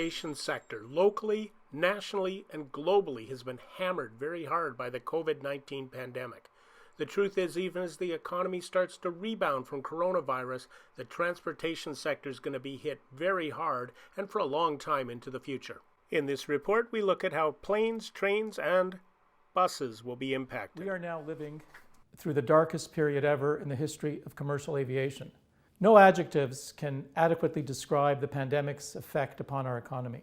transportation sector, locally, nationally, and globally, has been hammered very hard by the COVID-19 pandemic. The truth is, even as the economy starts to rebound from coronavirus, the transportation sector is going to be hit very hard and for a long time into the future. In this report, we look at how planes, trains, and buses will be impacted. We are now living through the darkest period ever in the history of commercial aviation. No adjectives can adequately describe the pandemic's effect upon our economy,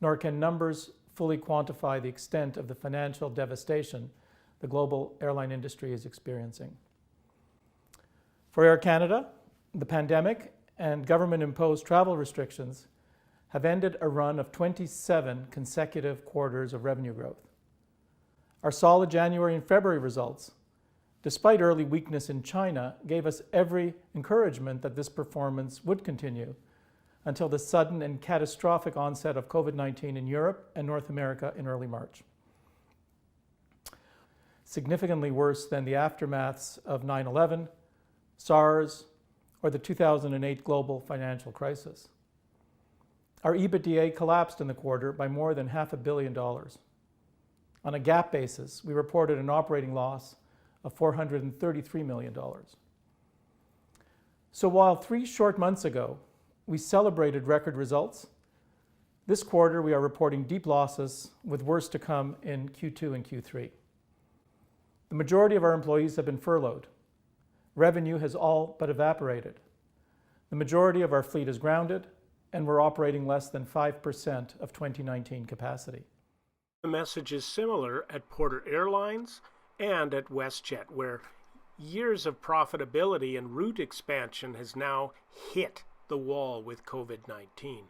nor can numbers fully quantify the extent of the financial devastation the global airline industry is experiencing. For Air Canada, the pandemic and government-imposed travel restrictions have ended a run of 27 consecutive quarters of revenue growth. Our solid January and February results, despite early weakness in China, gave us every encouragement that this performance would continue until the sudden and catastrophic onset of COVID-19 in Europe and North America in early March. Significantly worse than the aftermaths of 9/11, SARS, or the 2008 global financial crisis. Our EBITDA collapsed in the quarter by more than $500 million. On a GAAP basis, we reported an operating loss of $433 million. So while 3 short months ago, we celebrated record results, this quarter we are reporting deep losses with worse to come in Q2 and Q3. The majority of our employees have been furloughed. Revenue has all but evaporated. The majority of our fleet is grounded, and we're operating less than 5% of 2019 capacity. The message is similar at Porter Airlines and at WestJet, where years of profitability and route expansion has now hit the wall with COVID-19.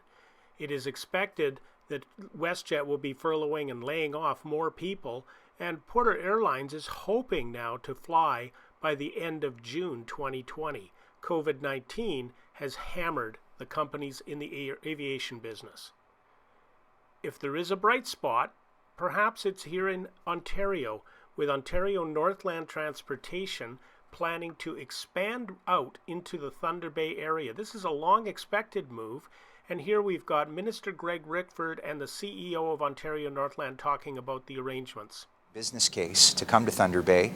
It is expected that WestJet will be furloughing and laying off more people, and Porter Airlines is hoping now to fly by the end of June 2020. COVID-19 has hammered the companies in the aviation business. If there is a bright spot, perhaps it's here in Ontario, with Ontario Northland Transportation planning to expand out into the Thunder Bay area. This is a long-expected move, and here we've got Minister Greg Rickford and the CEO of Ontario Northland talking about the arrangements. Business case to come to Thunder Bay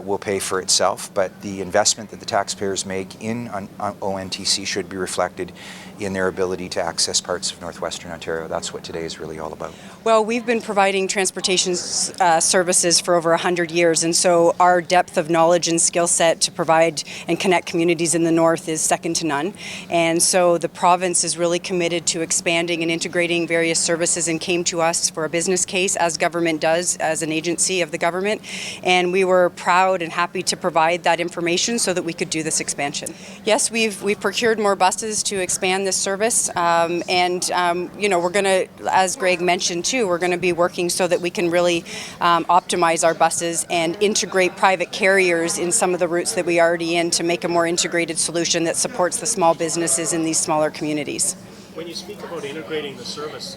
will pay for itself, but the investment that the taxpayers make in ONTC should be reflected in their ability to access parts of northwestern Ontario. That's what today is really all about. Well, we've been providing transportation services for over 100 years, and so our depth of knowledge and skill set to provide and connect communities in the north is second to none. And so the province is really committed to expanding and integrating various services and came to us for a business case, as government does, as an agency of the government. And we were proud and happy to provide that information so that we could do this expansion. Yes, we've procured more buses to expand this service, we're going to, as Greg mentioned too, we're going to be working so that we can really optimize our buses and integrate private carriers in some of the routes that we are already in to make a more integrated solution that supports the small businesses in these smaller communities. When you speak about integrating the service,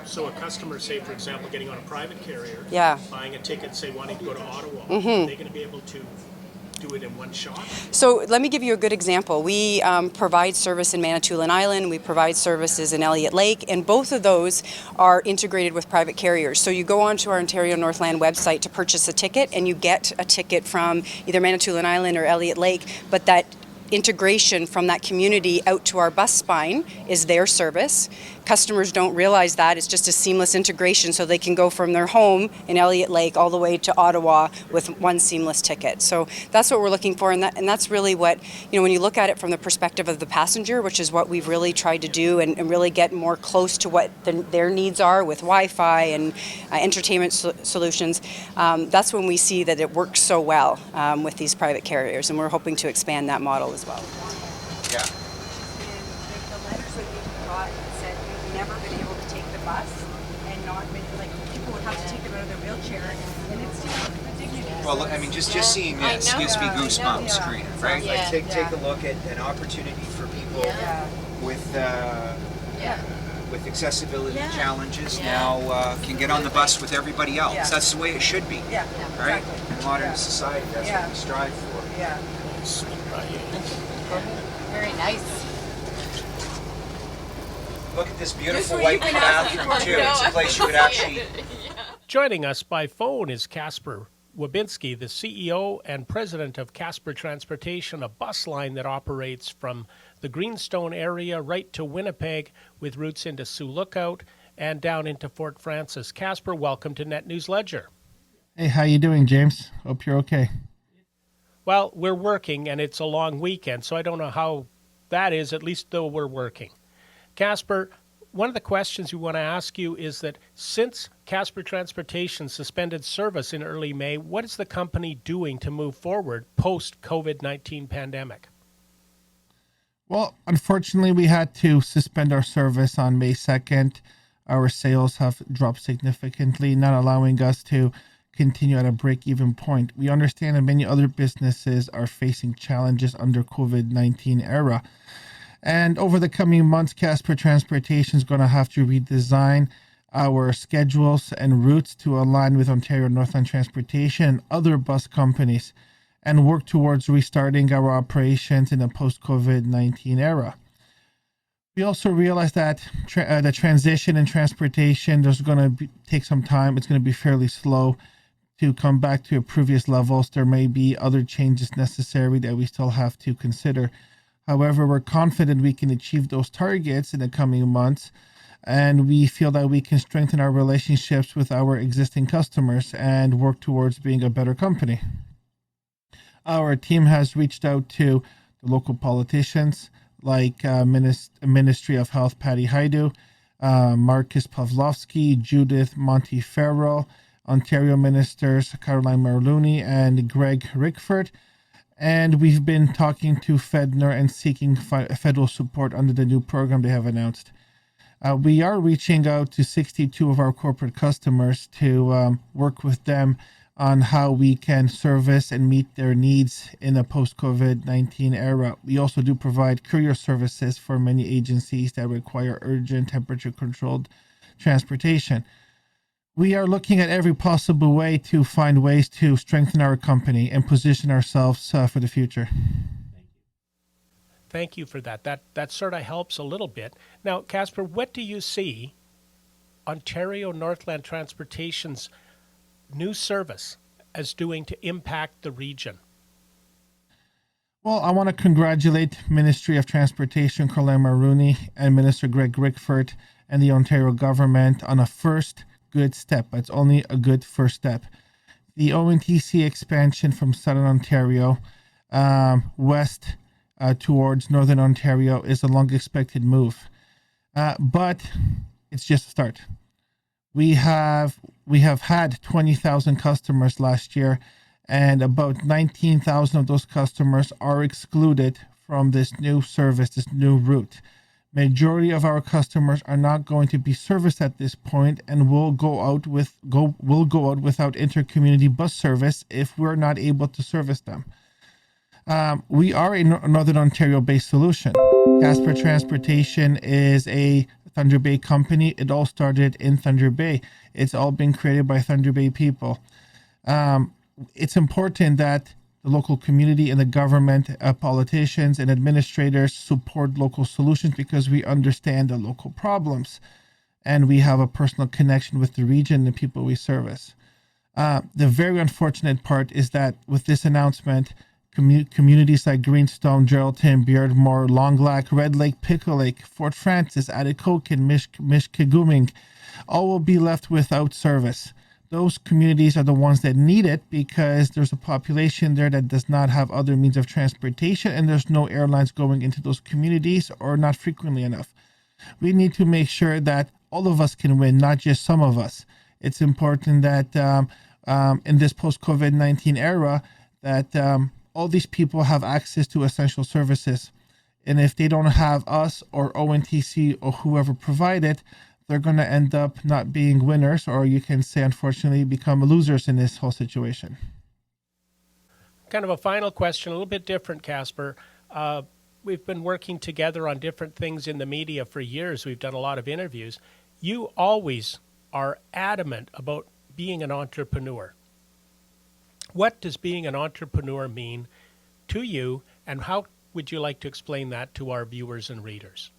so a customer, say for example, getting on a private carrier, buying a ticket, say wanting to go to Ottawa, are they going to be able to do it in one shot? So let me give you a good example. We provide service in Manitoulin Island, we provide services in Elliott Lake, and both of those are integrated with private carriers. So you go onto our Ontario Northland website to purchase a ticket, and you get a ticket from either Manitoulin Island or Elliott Lake, but that integration from that community out to our bus spine is their service. Customers don't realize that. It's just a seamless integration, so they can go from their home in Elliott Lake all the way to Ottawa with one seamless ticket. So that's what we're looking for, and that's really what, when you look at it from the perspective of the passenger, which is what we've really tried to do and really get more close to what their needs are with Wi-Fi and entertainment solutions. That's when we see that it works so well with these private carriers, and we're hoping to expand that model as well. Yeah. The letters that we got said we've never been able to take the bus and not been, people would have to take them out of their wheelchair, and it's the dignity. Well, look, I mean, just seeing this gives me goosebumps, Karina, right? Yeah. Like, take a look at an opportunity for people with accessibility challenges now can get on the bus with everybody else. That's the way it should be, right? Exactly. In modern society, that's what we strive for. Yeah. Very nice. Look at this beautiful white bathroom too. It's a place you could actually... Joining us by phone is Kasper Rovinescu, the CEO and president of Kasper Transportation, a bus line that operates from the Greenstone area right to Winnipeg with routes into Sioux Lookout and down into Fort Frances. Kasper, welcome to Net News Ledger. Hey, how you doing, James? Hope you're okay. Well, we're working and it's a long weekend, so I don't know how that is, at least though we're working. Kasper, one of the questions we want to ask you is that since Kasper Transportation suspended service in early May, what is the company doing to move forward post-COVID-19 pandemic? Well, unfortunately, we had to suspend our service on May 2nd. Our sales have dropped significantly, not allowing us to continue at a break-even point. We understand that many other businesses are facing challenges under COVID-19 era. And over the coming months, Kasper Transportation is going to have to redesign our schedules and routes to align with Ontario Northland Transportation and other bus companies and work towards restarting our operations in a post-COVID-19 era. We also realize that the transition in transportation, there's going to take some time. It's going to be fairly slow to come back to previous levels. There may be other changes necessary that we still have to consider. However, we're confident we can achieve those targets in the coming months, and we feel that we can strengthen our relationships with our existing customers and work towards being a better company. Our team has reached out to the local politicians like Ministry of Health Patty Hajdu, Marcus Pavlovsky, Judith Montefiore, Ontario Ministers Caroline Mulroney and Greg Rickford. And we've been talking to FedNor and seeking federal support under the new program they have announced. We are reaching out to 62 of our corporate customers to work with them on how we can service and meet their needs in a post-COVID-19 era. We also do provide courier services for many agencies that require urgent temperature-controlled transportation. We are looking at every possible way to find ways to strengthen our company and position ourselves for the future. Thank you for that. That sort of helps a little bit. Now, Kasper, what do you see Ontario Northland Transportation's new service as doing to impact the region? Well, I want to congratulate Ministry of Transportation Caroline Mulroney and Minister Greg Rickford and the Ontario government on a first good step. It's only a good first step. The ONTC expansion from Southern Ontario west towards Northern Ontario is a long expected move, but it's just a start. We have had 20,000 customers last year, and about 19,000 of those customers are excluded from this new service, this new route. Majority of our customers are not going to be serviced at this point and will go out without intercommunity bus service if we're not able to service them. We are a Northern Ontario-based solution. Kasper Transportation is a Thunder Bay company. It all started in Thunder Bay. It's all been created by Thunder Bay people. It's important that the local community and the government, politicians and administrators support local solutions because we understand the local problems and we have a personal connection with the region and the people we service. The very unfortunate part is that with this announcement, communities like Greenstone, Geraldton, Beardmore, Long Lac, Red Lake, Pickle Lake, Fort Frances, Atikokan, Mishkeguming, all will be left without service. Those communities are the ones that need it because there's a population there that does not have other means of transportation and there's no airlines going into those communities or not frequently enough. We need to make sure that all of us can win, not just some of us. It's important that in this post-COVID-19 era that all these people have access to essential services. And if they don't have us or ONTC or whoever provide it, they're going to end up not being winners, or you can say, unfortunately, become losers in this whole situation. Kind of a final question, a little bit different, Kasper. We've been working together on different things in the media for years. We've done a lot of interviews. You always are adamant about being an entrepreneur. What does being an entrepreneur mean to you, and how would you like to explain that to our viewers and readers?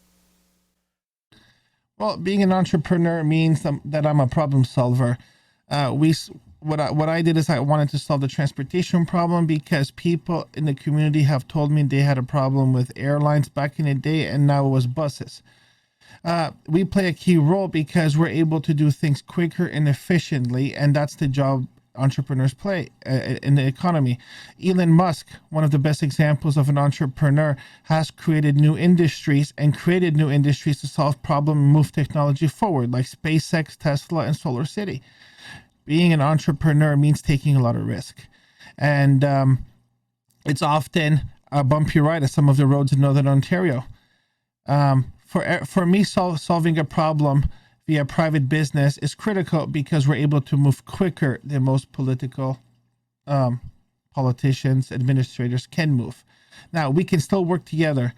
Well, being an entrepreneur means that I'm a problem solver. What I did is I wanted to solve the transportation problem because people in the community have told me they had a problem with airlines back in the day, and now it was buses. We play a key role because we're able to do things quicker and efficiently, and that's the job entrepreneurs play in the economy. Elon Musk, one of the best examples of an entrepreneur, has created new industries to solve problems and move technology forward, like SpaceX, Tesla, and Solar City. Being an entrepreneur means taking a lot of risk, and it's often a bumpy ride at some of the roads in Northern Ontario. For me, solving a problem via private business is critical because we're able to move quicker than most politicians, administrators can move. Now, we can still work together.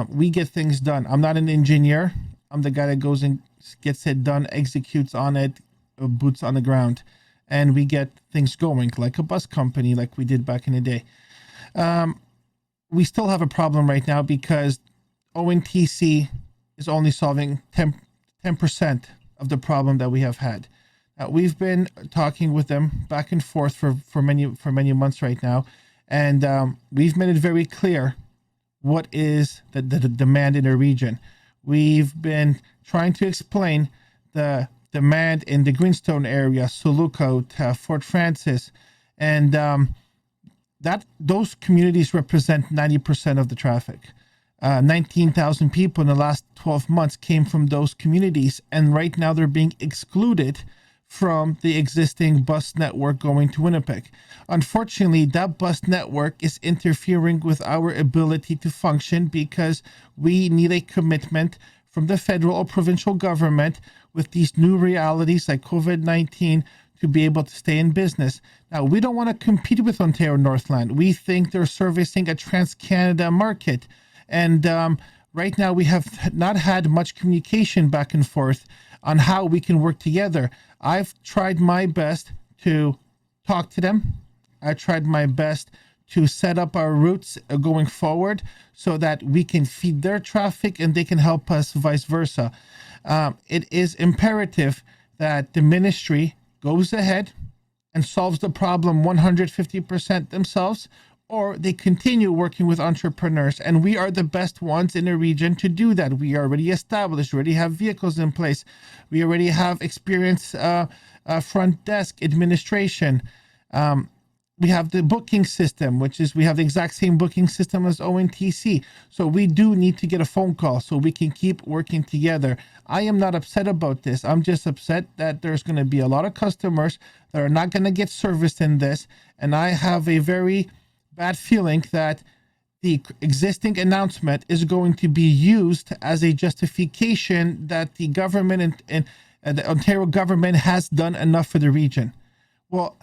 We get things done. I'm not an engineer. I'm the guy that goes and gets it done, executes on it, boots on the ground, and we get things going like a bus company, like we did back in the day. We still have a problem right now because ONTC is only solving 10% of the problem that we have had. We've been talking with them back and forth for many months right now, and we've made it very clear what is the demand in the region. We've been trying to explain the demand in the Greenstone area, Suluco, Fort Francis, and that those communities represent 90% of the traffic. 19,000 people in the last 12 months came from those communities, and right now they're being excluded from the existing bus network going to Winnipeg. Unfortunately, that bus network is interfering with our ability to function because we need a commitment from the federal or provincial government with these new realities like COVID-19 to be able to stay in business. Now, we don't want to compete with Ontario Northland. We think they're servicing a trans-Canada market. And right now we have not had much communication back and forth on how we can work together. I've tried my best to talk to them. I tried my best to set up our routes going forward so that we can feed their traffic and they can help us vice versa. It is imperative that the ministry goes ahead and solves the problem 150% themselves, or they continue working with entrepreneurs. And we are the best ones in the region to do that. We are already established, already have vehicles in place. We already have experience front desk administration. We have the booking system, we have the exact same booking system as ONTC. So we do need to get a phone call so we can keep working together. I am not upset about this. I'm just upset that there's going to be a lot of customers that are not going to get serviced in this. And I have a very bad feeling that the existing announcement is going to be used as a justification that the government and the Ontario government has done enough for the region. Well,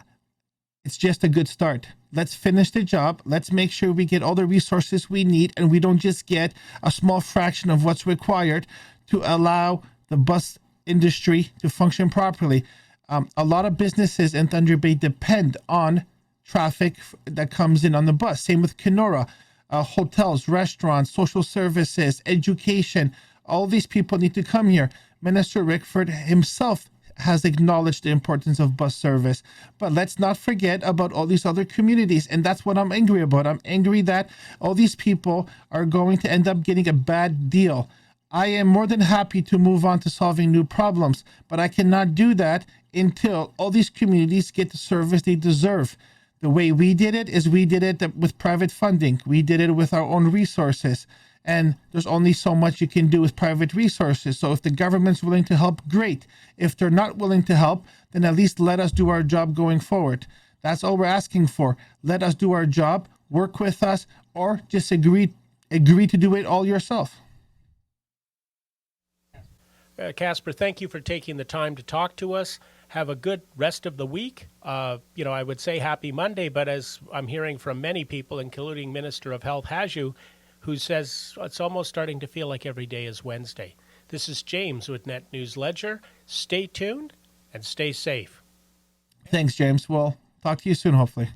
it's just a good start. Let's finish the job. Let's make sure we get all the resources we need and we don't just get a small fraction of what's required to allow the bus industry to function properly. A lot of businesses in Thunder Bay depend on traffic that comes in on the bus. Same with Kenora. Hotels, restaurants, social services, education. All these people need to come here. Minister Rickford himself has acknowledged the importance of bus service. But let's not forget about all these other communities. And that's what I'm angry about. I'm angry that all these people are going to end up getting a bad deal. I am more than happy to move on to solving new problems, but I cannot do that until all these communities get the service they deserve. The way we did it is we did it with private funding. We did it with our own resources. And there's only so much you can do with private resources. So if the government's willing to help, great. If they're not willing to help, then at least let us do our job going forward. That's all we're asking for. Let us do our job, work with us, or just agree to do it all yourself. Kasper, thank you for taking the time to talk to us. Have a good rest of the week. I would say happy Monday, but as I'm hearing from many people, including Minister of Health Haju, who says it's almost starting to feel like every day is Wednesday. This is James with Net News Ledger. Stay tuned and stay safe. Thanks, James. We'll talk to you soon, hopefully.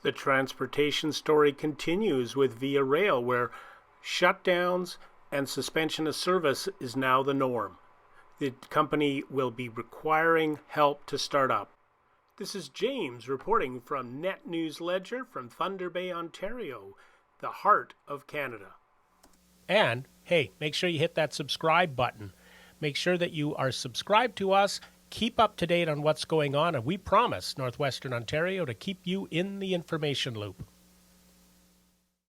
The transportation story continues with Via Rail, where shutdowns and suspension of service is now the norm. The company will be requiring help to start up. This is James reporting from Net News Ledger from Thunder Bay, Ontario, the heart of Canada. And, hey, make sure you hit that subscribe button. Make sure that you are subscribed to us. Keep up to date on what's going on, and we promise Northwestern Ontario to keep you in the information loop.